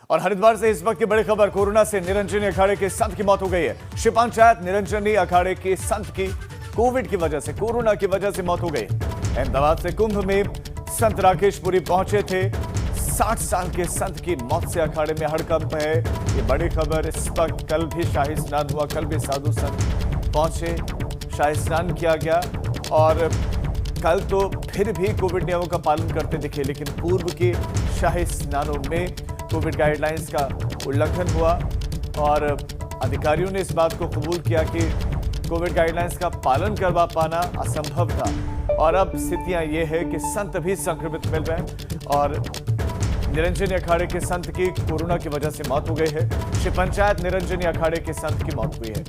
और हरिद्वार से इस वक्त की बड़ी खबर, कोरोना से निरंजनी अखाड़े के संत की मौत हो गई है। शिव पंचायत निरंजनी अखाड़े के संत की कोविड की वजह से, कोरोना की वजह से मौत हो गई। अहमदाबाद से कुंभ में संत राकेशपुरी पहुंचे थे। 60 साल के संत की मौत से अखाड़े में हड़कंप है। ये बड़ी खबर इस वक्त। कल भी शाही स्नान हुआ, कल भी साधु संत पहुंचे, शाही स्नान किया गया और कल तो फिर भी कोविड नियमों का पालन करते दिखे, लेकिन पूर्व के शाही स्नानों में कोविड गाइडलाइंस का उल्लंघन हुआ और अधिकारियों ने इस बात को कबूल किया कि कोविड गाइडलाइंस का पालन करवा पाना असंभव था। और अब स्थितियां ये है कि संत भी संक्रमित मिल रहे हैं और निरंजनी अखाड़े के संत की कोरोना की वजह से मौत हो गई है। शिव पंचायत निरंजनी अखाड़े के संत की मौत हुई है।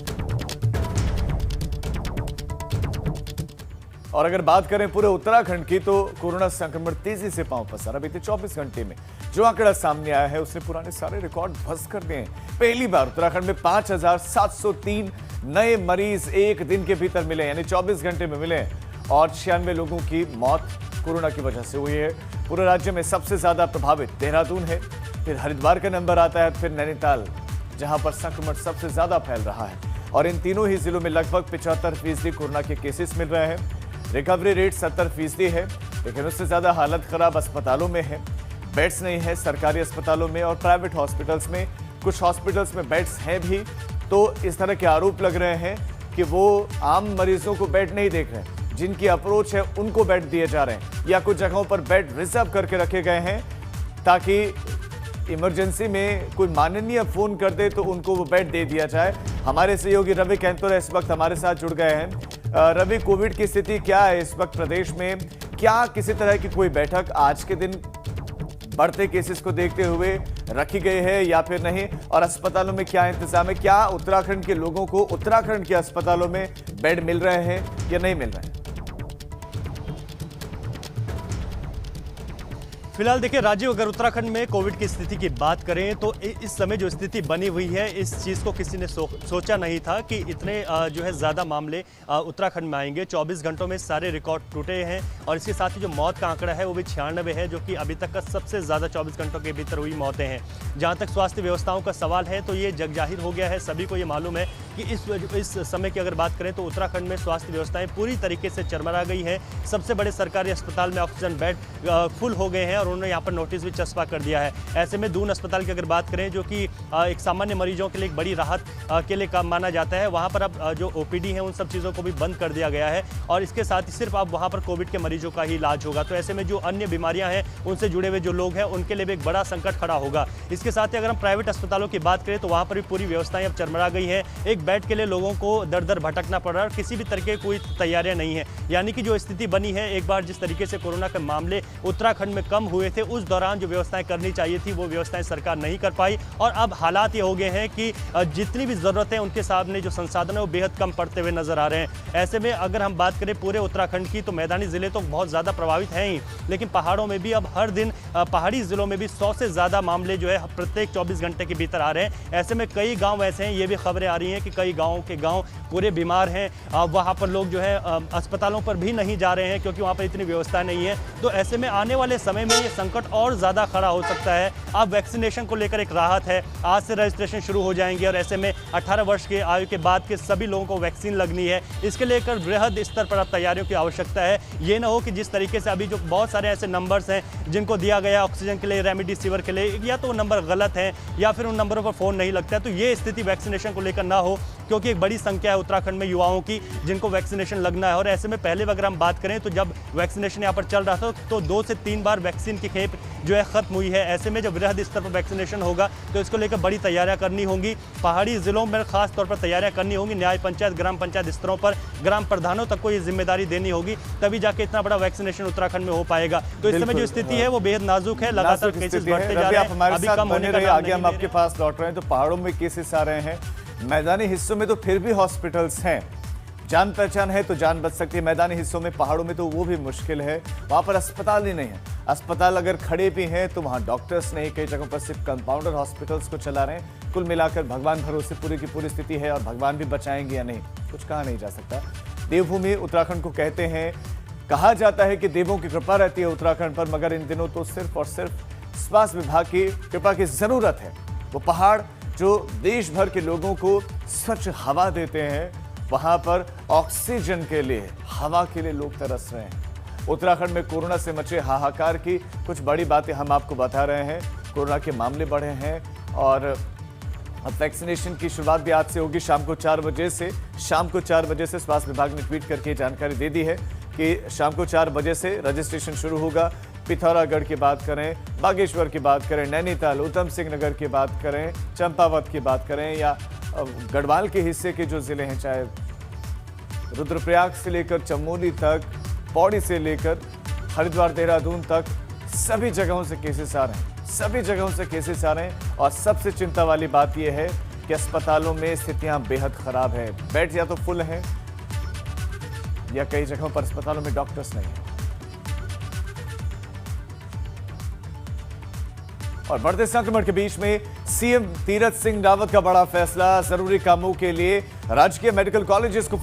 और अगर बात करें पूरे उत्तराखंड की, तो कोरोना संक्रमण तेजी से पांव पसारा। बीते 24 घंटे में जो आंकड़ा सामने आया है उसने पुराने सारे रिकॉर्ड ध्वस्त कर दिए हैं। पहली बार उत्तराखंड में 5703 नए मरीज एक दिन के भीतर मिले, यानी 24 घंटे में मिले और 96 लोगों की मौत कोरोना की वजह से हुई है। पूरे राज्य में सबसे ज्यादा प्रभावित देहरादून है, फिर हरिद्वार का नंबर आता है, फिर नैनीताल, जहां पर संक्रमण सबसे ज्यादा फैल रहा है। और इन तीनों ही जिलों में लगभग 75% कोरोना के केसेस मिल रहे हैं। रिकवरी रेट 70% है, लेकिन उससे ज्यादा हालत खराब अस्पतालों में है। बेड्स नहीं है सरकारी अस्पतालों में और प्राइवेट हॉस्पिटल्स में। कुछ हॉस्पिटल्स में बेड्स हैं भी, तो इस तरह के आरोप लग रहे हैं कि वो आम मरीजों को बेड नहीं देख रहे हैं, जिनकी अप्रोच है उनको बेड दिए जा रहे हैं, या कुछ जगहों पर बेड रिजर्व करके रखे गए हैं ताकि इमरजेंसी में कोई माननीय फोन कर दे तो उनको वो बेड दे दिया जाए। हमारे सहयोगी रवि कैंतोरा इस वक्त हमारे साथ जुड़ गए हैं। रवि, कोविड की स्थिति क्या है इस वक्त प्रदेश में? क्या किसी तरह की कोई बैठक आज के दिन बढ़ते केसेस को देखते हुए रखी गई है या फिर नहीं? और अस्पतालों में क्या इंतजाम है? क्या उत्तराखंड के लोगों को उत्तराखंड के अस्पतालों में बेड मिल रहे हैं या नहीं मिल रहे हैं? फिलहाल देखिए राज्य, अगर उत्तराखंड में कोविड की स्थिति की बात करें तो इस समय जो स्थिति बनी हुई है, इस चीज़ को किसी ने सोचा नहीं था कि इतने जो है ज़्यादा मामले उत्तराखंड में आएंगे। 24 घंटों में सारे रिकॉर्ड टूटे हैं और इसके साथ ही जो मौत का आंकड़ा है वो भी 96 है, जो कि अभी तक का सबसे ज़्यादा 24 घंटों के भीतर हुई मौतें हैं। जहाँ तक स्वास्थ्य व्यवस्थाओं का सवाल है तो ये जग जाहिर हो गया है, सभी को ये मालूम है कि इस समय की अगर बात करें तो उत्तराखंड में स्वास्थ्य व्यवस्थाएं पूरी तरीके से चरमरा गई हैं। सबसे बड़े सरकारी अस्पताल में ऑक्सीजन बेड फुल हो गए हैं और उन्होंने यहाँ पर नोटिस भी चस्पा कर दिया है। ऐसे में दून अस्पताल की अगर बात करें, जो कि एक सामान्य मरीजों के लिए एक बड़ी राहत के लिए काम माना जाता है, वहाँ पर अब जो ओपीडी है उन सब चीज़ों को भी बंद कर दिया गया है और इसके साथ ही सिर्फ अब वहाँ पर कोविड के मरीजों का ही इलाज होगा। तो ऐसे में जो अन्य बीमारियाँ हैं उनसे जुड़े हुए जो लोग हैं उनके लिए भी एक बड़ा संकट खड़ा होगा। इसके साथ ही अगर हम प्राइवेट अस्पतालों की बात करें तो वहाँ पर भी पूरी व्यवस्थाएं अब चरमरा गई हैं। एक बेड के लिए लोगों को दर दर भटकना पड़ रहा है और किसी भी तरह की कोई तैयारियां नहीं है। यानी कि जो स्थिति बनी है, एक बार जिस तरीके से कोरोना के मामले उत्तराखंड में कम हुए थे, उस दौरान जो व्यवस्थाएं करनी चाहिए थी वो व्यवस्थाएं सरकार नहीं कर पाई और अब हालात ये हो गए हैं कि जितनी भी जरूरत है उनके सामने जो संसाधन है वो बेहद कम पड़ते हुए नजर आ रहे हैं। ऐसे में अगर हम बात करें पूरे उत्तराखंड की, तो मैदानी जिले तो बहुत ज्यादा प्रभावित हैं ही, लेकिन पहाड़ों में भी अब हर दिन पहाड़ी जिलों में भी 100 से ज्यादा मामले जो है प्रत्येक 24 घंटे के भीतर आ रहे हैं। ऐसे में कई गाँव ऐसे हैं, ये भी खबरें आ रही हैं कि कई गाँव के गाँव पूरे बीमार हैं। वहाँ पर लोग जो है अस्पतालों पर भी नहीं जा रहे हैं क्योंकि वहाँ पर इतनी व्यवस्था नहीं है। तो ऐसे में आने वाले समय में ये संकट और ज़्यादा खड़ा हो सकता है। अब वैक्सीनेशन को लेकर एक राहत है, आज से रजिस्ट्रेशन शुरू हो जाएंगे और ऐसे में 18 वर्ष की आयु के बाद के सभी लोगों को वैक्सीन लगनी है। इसके लेकर बृहद स्तर पर अब तैयारियों की आवश्यकता है। ये ना हो कि जिस तरीके से अभी जो बहुत सारे ऐसे नंबर्स हैं जिनको दिया गया ऑक्सीजन के लिए, रेमडेसिविर के लिए, या तो वो नंबर गलत है या फिर उन नंबरों पर फ़ोन नहीं लगता है। तो ये स्थिति वैक्सीनेशन को लेकर ना हो, क्योंकि एक बड़ी संख्या है उत्तराखंड में युवाओं की जिनको वैक्सीनेशन लगना है। और ऐसे में पहले अगर हम बात करें तो जब वैक्सीनेशन यहाँ पर चल रहा था तो 2 से 3 बार वैक्सीन की खेप जो है खत्म हुई है। ऐसे में जब वृहद स्तर पर वैक्सीनेशन होगा तो इसको लेकर बड़ी तैयारियां करनी होंगी। पहाड़ी जिलों में खास तौर पर तैयारियां करनी होंगी। न्याय पंचायत, ग्राम पंचायत स्तरों पर ग्राम प्रधानों तक को ये जिम्मेदारी देनी होगी, तभी जाके इतना बड़ा वैक्सीनेशन उत्तराखंड में हो पाएगा। तो इस समय जो स्थिति है वो बेहद नाजुक है, लगातार केसेस बढ़ते जा रहे हैं, अभी कम होने का नाम आगे हम आपके पास लौट रहे हैं। तो पहाड़ों में केसेस आ रहे हैं, मैदानी हिस्सों में तो फिर भी हॉस्पिटल्स हैं, जान पहचान है तो जान बच सकती है। मैदानी हिस्सों में, पहाड़ों में तो वो भी मुश्किल है, वहां पर अस्पताल ही नहीं है। अस्पताल अगर खड़े भी हैं तो वहां डॉक्टर्स नहीं, कई जगहों पर सिर्फ कंपाउंडर हॉस्पिटल्स को चला रहे हैं। कुल मिलाकर भगवान भरोसे पूरी की पूरी स्थिति है और भगवान भी बचाएंगे या नहीं कुछ कहा नहीं जा सकता। देवभूमि उत्तराखंड को कहते हैं, कहा जाता है कि देवों की कृपा रहती है उत्तराखंड पर, मगर इन दिनों तो सिर्फ और सिर्फ स्वास्थ्य विभाग की कृपा की जरूरत है। वो पहाड़ जो देश भर के लोगों को स्वच्छ हवा देते हैं, वहां पर ऑक्सीजन के लिए, हवा के लिए लोग तरस रहे हैं। उत्तराखंड में कोरोना से मचे हाहाकार की कुछ बड़ी बातें हम आपको बता रहे हैं। कोरोना के मामले बढ़े हैं और अब वैक्सीनेशन की शुरुआत भी आज से होगी। शाम को 4 बजे से स्वास्थ्य विभाग ने ट्वीट करके जानकारी दे दी है कि शाम को 4 बजे से रजिस्ट्रेशन शुरू होगा। पिथौरागढ़ की बात करें, बागेश्वर की बात करें, नैनीताल, ऊधम सिंह नगर की बात करें, चंपावत की बात करें या गढ़वाल के हिस्से के जो जिले हैं, चाहे रुद्रप्रयाग से लेकर चमोली तक, पौड़ी से लेकर हरिद्वार, देहरादून तक, सभी जगहों से केसेस आ रहे हैं। और सबसे चिंता वाली बात यह है कि अस्पतालों में स्थितियां बेहद खराब है। बेड या तो फुल हैं या कई जगहों पर अस्पतालों में डॉक्टर्स नहीं है। और बढ़ते संक्रमण के बीच में सीएम तीरथ सिंह रावत का बड़ा फैसला, जरूरी कामों के लिए राजकीय मेडिकल कॉलेजेस को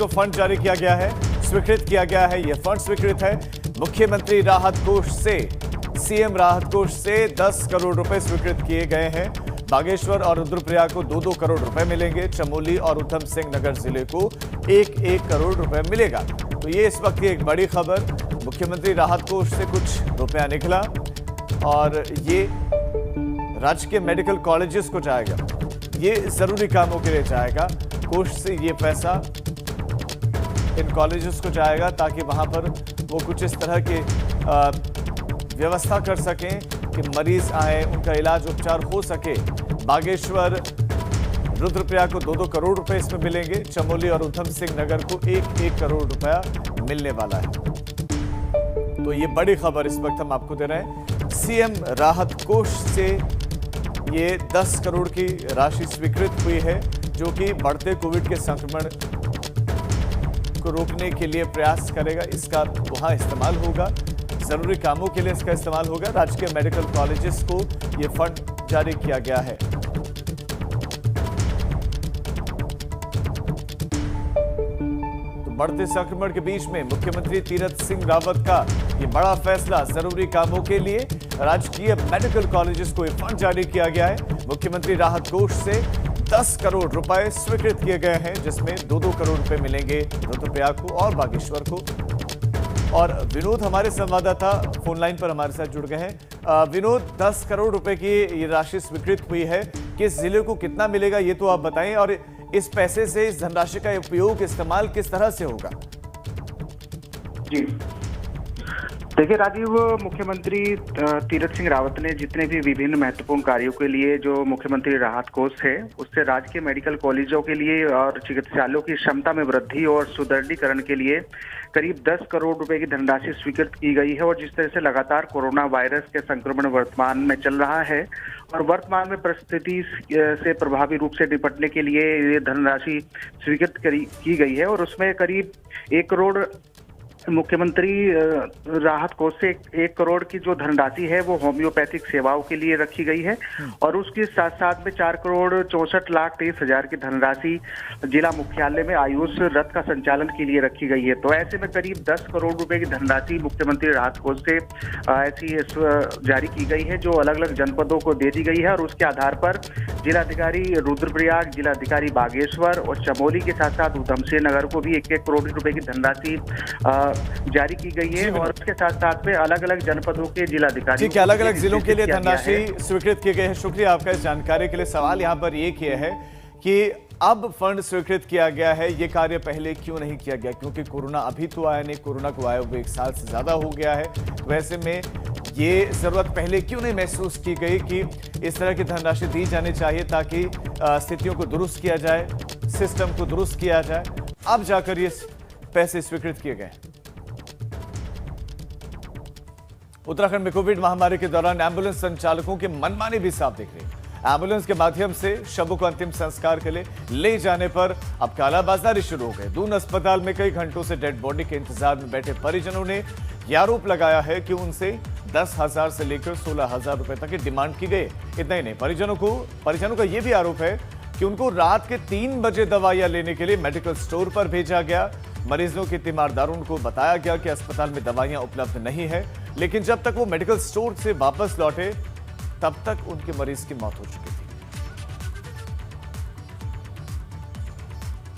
फंड जारी किया गया है, स्वीकृत किया गया है। यह फंड स्वीकृत है मुख्यमंत्री राहत कोष से, सीएम राहत कोष से 10 करोड़ रुपए स्वीकृत किए गए हैं। बागेश्वर और रुद्रप्रयाग को 2-2 करोड़ रुपए मिलेंगे। चमोली और ऊधम सिंह नगर जिले को 1-1 करोड़ रुपए मिलेगा। तो ये इस वक्त की एक बड़ी खबर, मुख्यमंत्री राहत कोष से कुछ रुपया निकला और ये राजकीय मेडिकल कॉलेजेस को जाएगा, ये जरूरी कामों के लिए जाएगा। कोष से ये पैसा इन कॉलेजेस को जाएगा ताकि वहां पर वो कुछ इस तरह के व्यवस्था कर सकें कि मरीज आए, उनका इलाज उपचार हो सके। बागेश्वर, रुद्रप्रयाग को 2-2 करोड़ रुपए इसमें मिलेंगे। चमोली और ऊधम सिंह नगर को 1-1 करोड़ रुपया मिलने वाला है। तो ये बड़ी खबर इस वक्त हम आपको दे रहे हैं। सीएम राहत कोष से ये 10 करोड़ की राशि स्वीकृत हुई है, जो कि बढ़ते कोविड के संक्रमण को रोकने के लिए प्रयास करेगा। इसका वहां इस्तेमाल होगा, जरूरी कामों के लिए इसका इस्तेमाल होगा। राजकीय मेडिकल कॉलेजेस को यह फंड जारी किया गया है। तो बढ़ते संक्रमण के बीच में मुख्यमंत्री तीरथ सिंह रावत का यह बड़ा फैसला, जरूरी कामों के लिए राजकीय मेडिकल कॉलेजेस को यह फंड जारी किया गया है। मुख्यमंत्री राहत कोष से 10 करोड़ रुपए स्वीकृत किए गए हैं, जिसमें 2-2 करोड़ रुपए मिलेंगे रुद्रप्रयाग को और बागेश्वर को। और विनोद हमारे संवाददाता फोन लाइन पर हमारे साथ जुड़ गए हैं। विनोद, 10 करोड़ रुपए की ये राशि स्वीकृत हुई है, किस जिले को कितना मिलेगा ये तो आप बताएं, और इस पैसे से, इस धनराशि का उपयोग, इस्तेमाल किस तरह से होगा? जी देखिए राजीव, मुख्यमंत्री तीरथ सिंह रावत ने जितने भी विभिन्न महत्वपूर्ण कार्यों के लिए जो मुख्यमंत्री राहत कोष है, उससे राज्य के मेडिकल कॉलेजों के लिए और चिकित्सालयों की क्षमता में वृद्धि और सुदृढ़ीकरण के लिए करीब 10 करोड़ रुपए की धनराशि स्वीकृत की गई है। और जिस तरह से लगातार कोरोना वायरस के संक्रमण वर्तमान में चल रहा है और वर्तमान में परिस्थिति से प्रभावी रूप से निपटने के लिए ये धनराशि स्वीकृत की गई है। और उसमें करीब 1 करोड़ मुख्यमंत्री राहत कोष से 1 करोड़ की जो धनराशि है वो होम्योपैथिक सेवाओं के लिए रखी गई है। और उसके साथ साथ में 4 करोड़ 64,23,000 की धनराशि जिला मुख्यालय में आयुष रथ का संचालन के लिए रखी गई है। तो ऐसे में करीब 10 करोड़ रुपए की धनराशि मुख्यमंत्री राहत कोष से ऐसी जारी की गई है, जो अलग अलग जनपदों को दे दी गई है। और उसके आधार पर जिलाधिकारी रुद्रप्रयाग, जिलाधिकारी बागेश्वर और चमोली के साथ साथ ऊधम सिंह नगर को भी 1-1 करोड़ रुपए की धनराशि जारी की गई है। और उसके साथ साथ में अलग अलग जनपदों के जिलाधिकारी, ठीक है, अलग अलग जिलों के लिए धनराशि स्वीकृत किए गए हैं। शुक्रिया आपका इस जानकारी के लिए। सवाल यहाँ पर ये किया है कि अब फंड स्वीकृत किया गया है, ये कार्य पहले क्यों नहीं किया गया? क्योंकि कोरोना अभी तो आया नहीं, कोरोना को आए हुए 1 साल से ज्यादा हो गया है। वैसे में ये जरूरत पहले क्यों नहीं महसूस की गई कि इस तरह की धनराशि दी जानी चाहिए ताकि स्थितियों को दुरुस्त किया जाए, सिस्टम को दुरुस्त किया जाए? अब जाकर ये पैसे स्वीकृत किए गए। उत्तराखंड में कोविड महामारी के दौरान एम्बुलेंस संचालकों की मनमानी भी साफ दिख रही है। एम्बुलेंस के माध्यम से शवों को अंतिम संस्कार के लिए ले जाने पर अब कालाबाजारी शुरू हो गई। दून अस्पताल में कई घंटों से डेड बॉडी के इंतजार में बैठे परिजनों ने यह आरोप लगाया है कि उनसे 10,000 से लेकर 16,000 रुपए तक की डिमांड की गई। इतना ही नहीं, परिजनों का यह भी आरोप है कि उनको रात के 3 बजे दवाइयां लेने के लिए मेडिकल स्टोर पर भेजा गया, मरीजों के तीमारदारों को बताया गया कि अस्पताल में दवाइयां उपलब्ध नहीं है, लेकिन जब तक वो मेडिकल स्टोर से वापस लौटे तब तक उनके मरीज की मौत हो चुकी थी।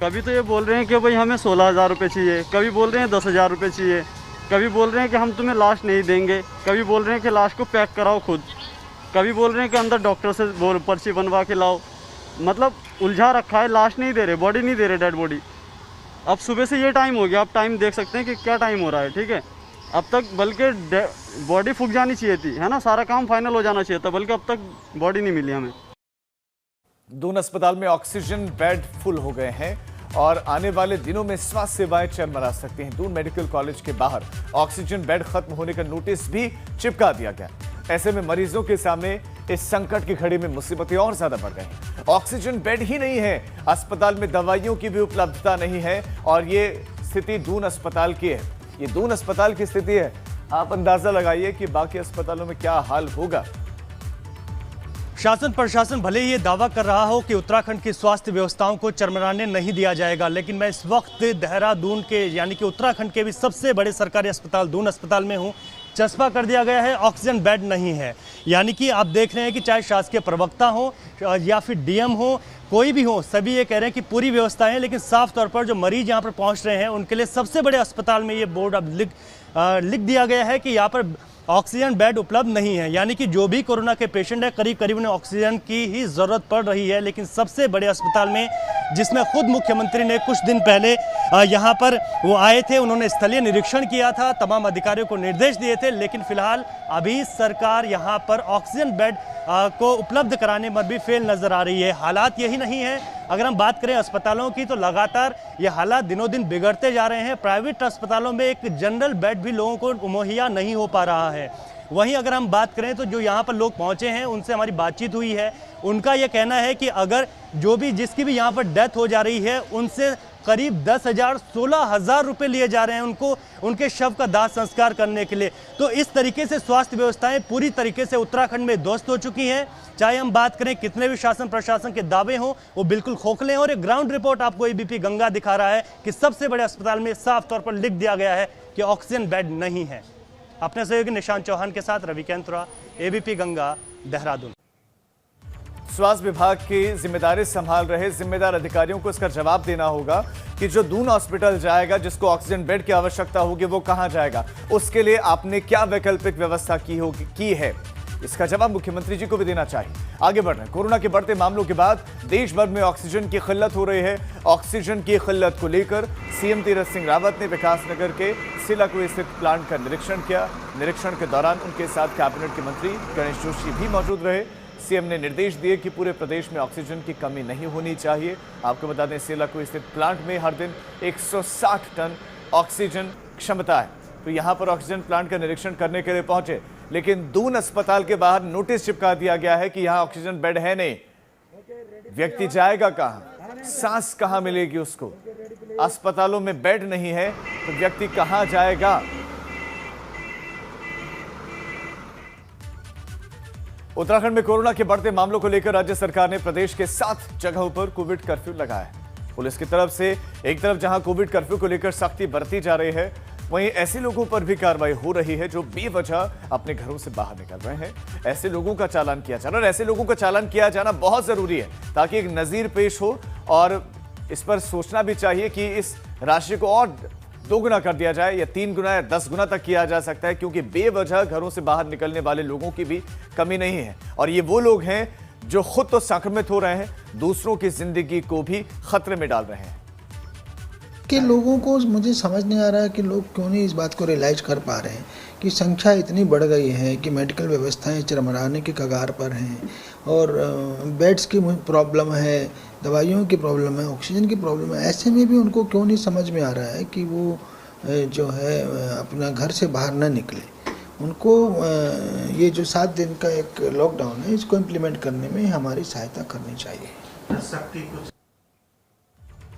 कभी तो ये बोल रहे हैं कि भाई हमें 16,000 रुपये चाहिए, कभी बोल रहे हैं 10,000 रुपये चाहिए, कभी बोल रहे हैं कि हम तुम्हें लाश नहीं देंगे, कभी बोल रहे हैं कि लाश को पैक कराओ खुद, कभी बोल रहे हैं कि अंदर डॉक्टर से पर्ची बनवा के लाओ। मतलब उलझा रखा है, लाश नहीं दे रहे, बॉडी नहीं दे रहे, डेड बॉडी। अब सुबह से ये टाइम हो गया, आप टाइम देख सकते हैं कि क्या टाइम हो रहा है, ठीक है। अब तक बल्कि बॉडी फूक जानी चाहिए थी, है ना, सारा काम फाइनल हो जाना चाहिए था, बल्कि अब तक बॉडी नहीं मिली हमें। दून अस्पताल में ऑक्सीजन बेड फुल हो गए हैं और आने वाले दिनों में स्वास्थ्य सेवाएं चरमरा सकती हैं। दून मेडिकल कॉलेज के बाहर ऑक्सीजन बेड खत्म होने का नोटिस भी चिपका दिया गया। ऐसे में मरीजों के सामने इस संकट की घड़ी में मुसीबतें और ज्यादा बढ़ गई हैं। ऑक्सीजन बेड ही नहीं है, अस्पताल में दवाइयों की भी उपलब्धता नहीं है और ये स्थिति दून अस्पताल की है। ये दून अस्पताल की स्थिति है। आप अंदाजा लगाइए कि बाकी अस्पतालों में क्या हाल होगा। शासन प्रशासन भले ही ये दावा कर रहा हो कि उत्तराखंड की स्वास्थ्य व्यवस्थाओं को चरमराने नहीं दिया जाएगा, लेकिन मैं इस वक्त देहरादून के यानी कि उत्तराखंड के भी सबसे बड़े सरकारी अस्पताल दून अस्पताल में हूँ। चस्पा कर दिया गया है, ऑक्सीजन बेड नहीं है। यानी कि आप देख रहे हैं कि चाहे शासकीय प्रवक्ता हो या फिर डीएम हो, कोई भी हो, सभी ये कह रहे हैं कि पूरी व्यवस्था है, लेकिन साफ तौर पर जो मरीज यहाँ पर पहुँच रहे हैं उनके लिए सबसे बड़े अस्पताल में ये बोर्ड अब लिख दिया गया है कि यहाँ पर ऑक्सीजन बेड उपलब्ध नहीं है। यानी कि जो भी कोरोना के पेशेंट है करीब करीब उन्हें ऑक्सीजन की ही ज़रूरत पड़ रही है। लेकिन सबसे बड़े अस्पताल में, जिसमें खुद मुख्यमंत्री ने कुछ दिन पहले यहाँ पर वो आए थे, उन्होंने स्थलीय निरीक्षण किया था, तमाम अधिकारियों को निर्देश दिए थे, लेकिन फिलहाल अभी सरकार यहाँ पर ऑक्सीजन बेड को उपलब्ध कराने में भी फेल नज़र आ रही है। हालात यही नहीं है, अगर हम बात करें अस्पतालों की तो लगातार ये हालात दिनों दिन बिगड़ते जा रहे हैं। प्राइवेट अस्पतालों में एक जनरल बेड भी लोगों को मुहैया नहीं हो पा रहा है। वहीं अगर हम बात करें तो जो यहाँ पर लोग पहुँचे हैं उनसे हमारी बातचीत हुई है, उनका यह कहना है कि अगर जिसकी भी यहाँ पर डेथ हो जा रही है उनसे करीब 10,000 16,000 रुपये लिए जा रहे हैं उनको उनके शव का दाह संस्कार करने के लिए। तो इस तरीके से स्वास्थ्य व्यवस्थाएं पूरी तरीके से उत्तराखंड में ध्वस्त हो चुकी हैं। चाहे हम बात करें कितने भी शासन प्रशासन के दावे हों, वो बिल्कुल खोखले हैं। और एक ग्राउंड रिपोर्ट आपको एबीपी गंगा दिखा रहा है कि सबसे बड़े अस्पताल में साफ तौर पर लिख दिया गया है कि ऑक्सीजन बेड नहीं है। अपने सहयोगी निशांत चौहान के साथ रवि कैंतुरा, एबीपी गंगा, देहरादून। स्वास्थ्य विभाग की जिम्मेदारी संभाल रहे जिम्मेदार अधिकारियों को इसका जवाब देना होगा कि जो दून हॉस्पिटल जाएगा, जिसको ऑक्सीजन बेड की आवश्यकता होगी, वो कहां जाएगा, उसके लिए आपने क्या वैकल्पिक व्यवस्था की है। इसका जवाब मुख्यमंत्री जी को भी देना चाहिए। आगे बढ़ रहे हैं। कोरोना के बढ़ते मामलों के बाद देश भर में ऑक्सीजन की किल्लत हो रही है। ऑक्सीजन की किल्लत को लेकर सीएम तीरथ सिंह रावत ने विकासनगर के सिलाकुई स्थित प्लांट का निरीक्षण किया। निरीक्षण के दौरान उनके साथ कैबिनेट के मंत्री गणेश जोशी भी मौजूद रहे। सीएम ने निर्देश दिए कि पूरे प्रदेश में ऑक्सीजन की कमी नहीं होनी चाहिए। आपको बता दें, सिलाकुई स्थित प्लांट में हर दिन 160 टन ऑक्सीजन क्षमता है। तो यहां पर ऑक्सीजन प्लांट का निरीक्षण करने के लिए पहुंचे, लेकिन दून अस्पताल के बाहर नोटिस चिपका दिया गया है कि यहां ऑक्सीजन बेड है नहीं। व्यक्ति जाएगा कहां, सांस कहां मिलेगी उसको। अस्पतालों में बेड नहीं है तो व्यक्ति कहां जाएगा। उत्तराखंड में कोरोना के बढ़ते मामलों को लेकर राज्य सरकार ने प्रदेश के 7 जगहों पर कोविड कर्फ्यू लगाया है। पुलिस की तरफ से एक तरफ जहां कोविड कर्फ्यू को लेकर सख्ती बरती जा रही है, वहीं ऐसे लोगों पर भी कार्रवाई हो रही है जो बेवजह अपने घरों से बाहर निकल रहे हैं। ऐसे लोगों का चालान किया जाना, और ऐसे लोगों का चालान किया जाना बहुत जरूरी है ताकि एक नजीर पेश हो। और इस पर सोचना भी चाहिए कि इस राशि को और 2 गुना कर दिया जाए या 3 गुना या 10 गुना तक किया जा सकता है, क्योंकि बेवजह घरों से बाहर निकलने वाले लोगों की भी कमी नहीं है। और ये वो लोग हैं जो खुद तो संक्रमित हो रहे हैं, दूसरों की जिंदगी को भी खतरे में डाल रहे हैं। कि लोगों को मुझे समझ नहीं आ रहा है कि लोग क्यों नहीं इस बात को रियलाइज कर पा रहे हैं कि संख्या इतनी बढ़ गई है कि मेडिकल व्यवस्थाएं चरमराने के कगार पर हैं और बेड्स की प्रॉब्लम है, दवाइयों की प्रॉब्लम है, ऑक्सीजन की प्रॉब्लम है। ऐसे में भी उनको क्यों नहीं समझ में आ रहा है कि वो जो है अपना घर से बाहर ना निकले। उनको ये जो 7 दिन का एक लॉकडाउन है, इसको इम्प्लीमेंट करने में हमारी सहायता करनी चाहिए।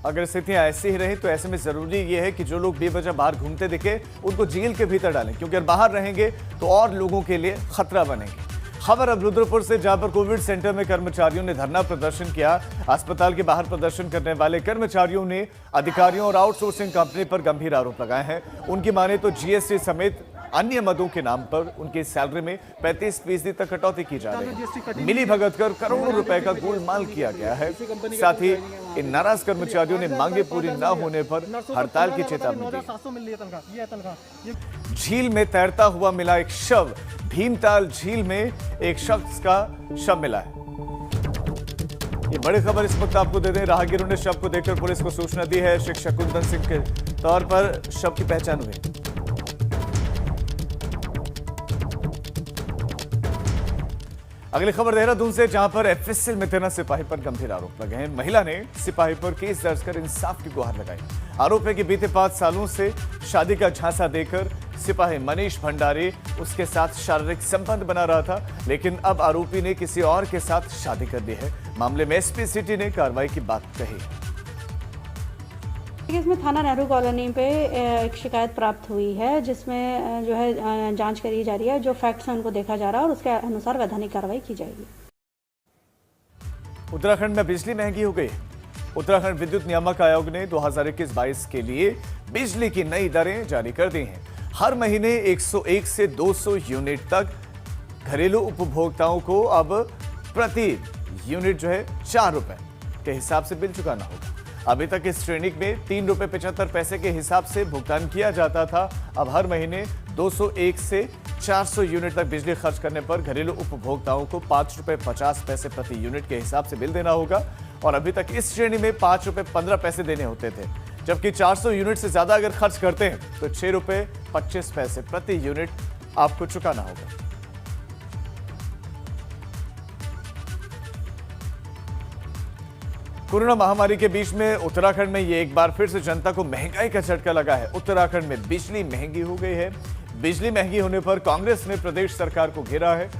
अगर स्थितियां ऐसी ही रही तो ऐसे में जरूरी यह है कि जो लोग बेवजह बाहर घूमते दिखे उनको जेल के भीतर डालें, क्योंकि अगर बाहर रहेंगे तो और लोगों के लिए खतरा बनेंगे। खबर अब रुद्रपुर से, जहां पर कोविड सेंटर में कर्मचारियों ने धरना प्रदर्शन किया। अस्पताल के बाहर प्रदर्शन करने वाले कर्मचारियों ने अधिकारियों और आउटसोर्सिंग कंपनी पर गंभीर आरोप लगाए हैं। उनकी माने तो जीएसटी समेत अन्य मदों के नाम पर उनकी सैलरी में 35% तक कटौती की जा रही है। मिली भगत कर करोड़ों रुपए का गोलमाल किया गया है। साथ ही इन नाराज कर्मचारियों ने मांगे पूरी न होने पर हड़ताल की चेतावनी दी। झील में तैरता हुआ मिला एक शव। भीमताल झील में एक शख्स का शव मिला है। ये बड़ी खबर इस वक्त आपको दे दें। राहगीरों ने शव को देखकर पुलिस को सूचना दी है। शिक्षक कुंदन सिंह के तौर पर शव की पहचान हुई। अगली खबर देहरादून से, जहां पर एफएसएल में तैनात सिपाही पर गंभीर आरोप लगे हैं। महिला ने सिपाही पर केस दर्ज कर इंसाफ की गुहार लगाई। आरोप है कि बीते 5 सालों से शादी का झांसा देकर सिपाही मनीष भंडारी उसके साथ शारीरिक संबंध बना रहा था, लेकिन अब आरोपी ने किसी और के साथ शादी कर दी है। मामले में एसपी सिटी ने कार्रवाई की बात कही। इसमें थाना नेहरू कॉलोनी पे एक शिकायत प्राप्त हुई है, जिसमें जो है जांच करी जा रही है। जो फैक्ट्स हैं उनको देखा जा रहा है और उसके अनुसार वैधानिक कार्रवाई की जाएगी। उत्तराखंड में बिजली महंगी हो गई। उत्तराखंड विद्युत नियामक आयोग ने 2021-22 के लिए बिजली की नई दरें जारी कर दी हैं। हर महीने 101 से 200 यूनिट तक घरेलू उपभोक्ताओं को अब प्रति यूनिट जो है 4 रुपए के हिसाब से बिल चुकाना होगा। अभी तक इस श्रेणी में 3 रुपए 75 पैसे के हिसाब से भुगतान किया जाता था। अब हर महीने 201 से 400 यूनिट तक बिजली खर्च करने पर घरेलू उपभोक्ताओं को 5 रुपए 50 पैसे प्रति यूनिट के हिसाब से बिल देना होगा। और अभी तक इस श्रेणी में 5 रुपए 15 पैसे देने होते थे, जबकि 400 यूनिट से ज्यादा अगर खर्च करते हैं तो 6 रुपए 25 पैसे प्रति यूनिट आपको चुकाना होगा। कोरोना महामारी के बीच में उत्तराखंड में ये एक बार फिर से जनता को महंगाई का झटका लगा है। उत्तराखंड में बिजली महंगी हो गई है। बिजली महंगी होने पर कांग्रेस ने प्रदेश सरकार को घेरा है।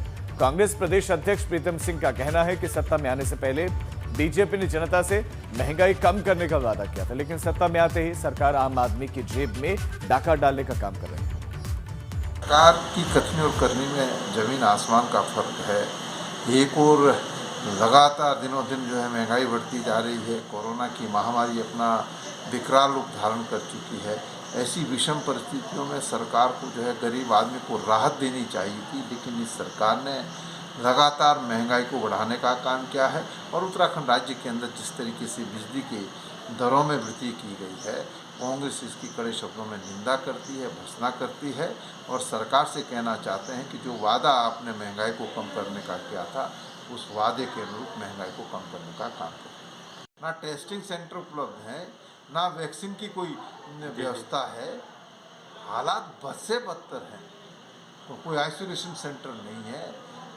कांग्रेस प्रदेश अध्यक्ष प्रीतम सिंह का कहना है कि सत्ता में आने से पहले बीजेपी ने जनता से महंगाई कम करने का वादा किया था, लेकिन सत्ता में आते ही सरकार आम आदमी की जेब में डाका डालने का काम कर रही है। सरकार की कथनी और करनी में जमीन आसमान का फर्क है। एक और लगातार दिनों दिन जो है महंगाई बढ़ती जा रही है। कोरोना की महामारी अपना विकराल रूप धारण कर चुकी है। ऐसी विषम परिस्थितियों में सरकार को जो है गरीब आदमी को राहत देनी चाहिए थी, लेकिन इस सरकार ने लगातार महंगाई को बढ़ाने का काम किया है। और उत्तराखंड राज्य के अंदर जिस तरीके से बिजली के दरों में वृद्धि की गई है, कांग्रेस इसकी कड़े शब्दों में निंदा करती है, भर्त्सना करती है और सरकार से कहना चाहते हैं कि जो वादा आपने महंगाई को कम करने का किया था, उस वादे के अनुरूप महंगाई को कम करने का काम करें। ना टेस्टिंग सेंटर उपलब्ध है, ना वैक्सीन की कोई व्यवस्था है। हालात बद से बदतर हैं। तो कोई आइसोलेशन सेंटर नहीं है।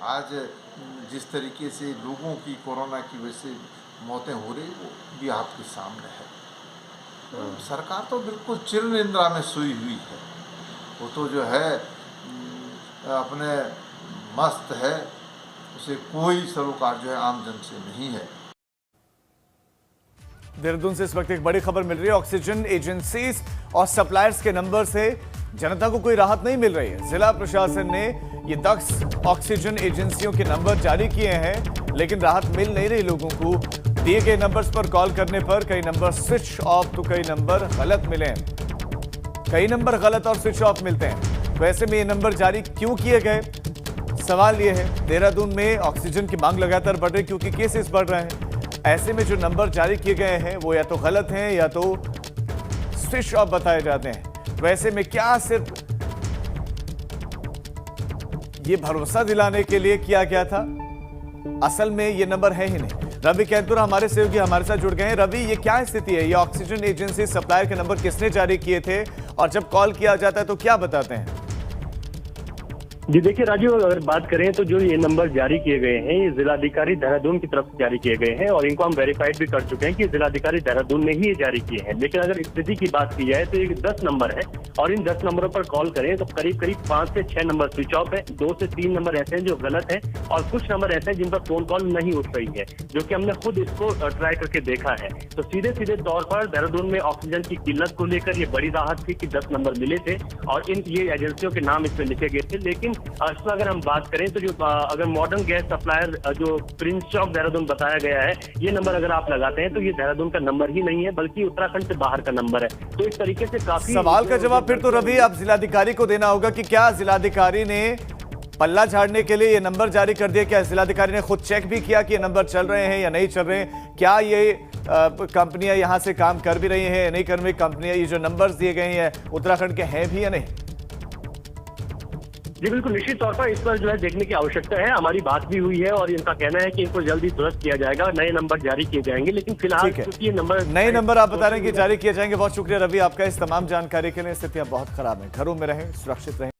आज जिस तरीके से लोगों की कोरोना की वजह से मौतें हो रही, वो भी आपके सामने है। सरकार तो बिल्कुल चिर निद्रा में सोई हुई है। वो तो जो है अपने मस्त है, उसे कोई सरोकार जो है आम जन से नहीं है। देहरादून से इस वक्त एक बड़ी खबर मिल रही है। ऑक्सीजन एजेंसीज और सप्लायर्स के नंबर से जनता को कोई राहत नहीं मिल रही है। जिला प्रशासन ने ये 10 ऑक्सीजन एजेंसियों के नंबर जारी किए हैं, लेकिन राहत मिल नहीं रही लोगों को। दिए गए नंबर्स पर कॉल करने पर कई नंबर स्विच ऑफ तो कई नंबर गलत मिले हैं। कई नंबर गलत और स्विच ऑफ मिलते हैं। तो ऐसे में ये नंबर जारी क्यों किए गए? सवाल ये है। देहरादून में ऑक्सीजन की मांग लगातार बढ़ रही क्योंकि केसेस बढ़ रहे हैं। ऐसे में जो नंबर जारी किए गए हैं वो या तो गलत हैं या तो स्विच ऑफ बताए जाते हैं। वैसे में क्या सिर्फ ये भरोसा दिलाने के लिए किया गया था? असल में ये नंबर है ही नहीं। रवि कैंतुरा हमारे सहयोगी हमारे साथ जुड़ गए हैं। रवि, ये क्या स्थिति है? ये ऑक्सीजन एजेंसी सप्लायर के नंबर किसने जारी किए थे और जब कॉल किया जाता है तो क्या बताते हैं? जी देखिए राजीव, अगर बात करें तो जो ये नंबर जारी किए गए हैं, ये जिलाधिकारी देहरादून की तरफ से जारी किए गए हैं और इनको हम वेरीफाइड भी कर चुके हैं कि जिलाधिकारी देहरादून ने ही ये जारी किए हैं। लेकिन अगर स्थिति की बात की जाए तो ये 10 नंबर है और इन 10 नंबरों पर कॉल करें तो करीब 5 से 6 नंबर स्विच ऑफ है, 2 से 3 नंबर ऐसे हैं जो गलत है और कुछ नंबर ऐसे हैं जिन पर फोन कॉल नहीं उठ रही है, जो कि हमने खुद इसको ट्राई करके देखा है। तो सीधे तौर पर देहरादून में ऑक्सीजन की किल्लत को लेकर ये बड़ी राहत थी कि 10 नंबर मिले थे और ये एजेंसियों के नाम इसमें लिखे गए थे। लेकिन इसमें अगर हम बात करें तो जो अगर मॉडर्न गैस सप्लायर जो प्रिंस चौक देहरादून बताया गया है, ये नंबर अगर आप लगाते हैं तो ये देहरादून का नंबर ही नहीं है बल्कि उत्तराखंड से बाहर का नंबर है। तो इस तरीके से काफी सवाल का जवाब फिर तो रवि अब जिलाधिकारी को देना होगा कि क्या जिलाधिकारी ने पल्ला झाड़ने के लिए ये नंबर जारी कर दिया? क्या जिलाधिकारी ने खुद चेक भी किया कि ये नंबर चल रहे हैं या नहीं चल रहे हैं? क्या ये कंपनियां यहां से काम कर भी रही हैं या नहीं कर रही कंपनियां? ये जो नंबर्स दिए गए हैं उत्तराखंड के हैं भी या नहीं? जी बिल्कुल, निश्चित तौर पर इस पर जो है देखने की आवश्यकता है। हमारी बात भी हुई है और इनका कहना है कि इनको जल्दी दुरुस्त किया जाएगा, नए नंबर जारी किए जाएंगे। लेकिन फिलहाल क्योंकि ये नंबर नए नंबर आप बता रहे हैं कि जारी किए जाएंगे। बहुत शुक्रिया रवि आपका इस तमाम जानकारी के लिए। स्थितियां बहुत खराब है, घरों में रहें, सुरक्षित रहें।